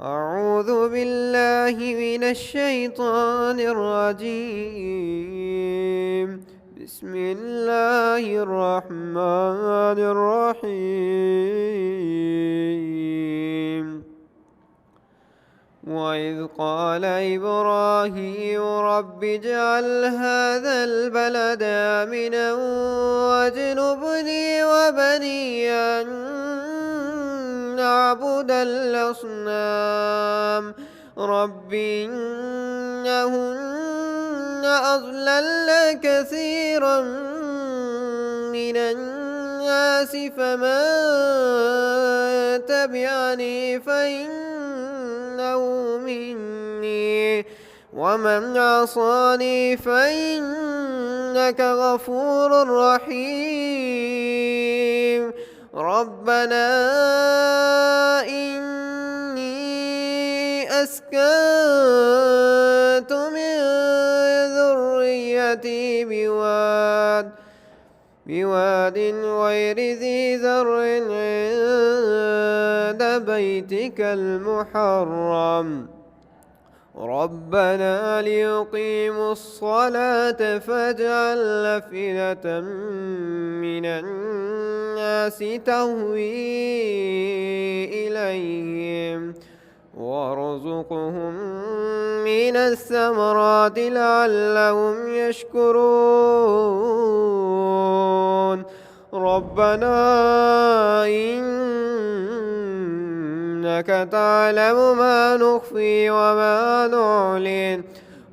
أعوذ بالله من الشيطان الرجيم. بسم الله الرحمن الرحيم. وإذ قال إبراهيم رب اجعل هذا البلد آمنا واجنبني وبني أن نعبد الأصنام رب إنهن أضللن كثيرا من الناس فمن تبعني فإنه مني ومن عصاني فإنك غفور رحيم. ربنا إني أسكنت من ذريتي بواد غير ذي زرع عند بيتك المحرم ربنا ليقيموا الصلاة فاجعل أفئدة من الناس تهوي إليهم وارزقهم من الثمرات لعلهم يشكرون. ربنا إنك تعلم ما نخفي وما نعلن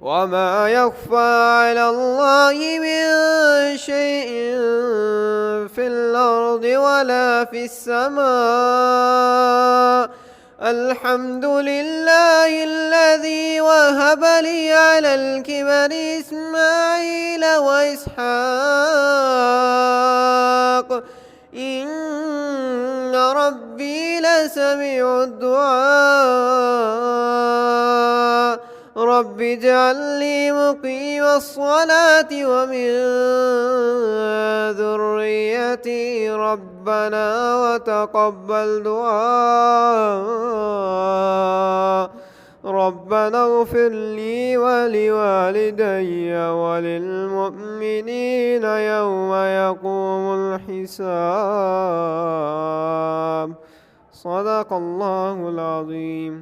وما يخفى على الله من شيء في الأرض ولا في السماء. الحمد لله الذي وهب لي على الكبر إسماعيل وإسحاق إن ربي لسميع الدعاء. رب اجعل لي مقيم الصلاة ومن ذريتي ربنا وتقبل دعاء. ربنا اغفر لي ولوالدي وللمؤمنين يوم يقوم الحساب. صدق الله العظيم.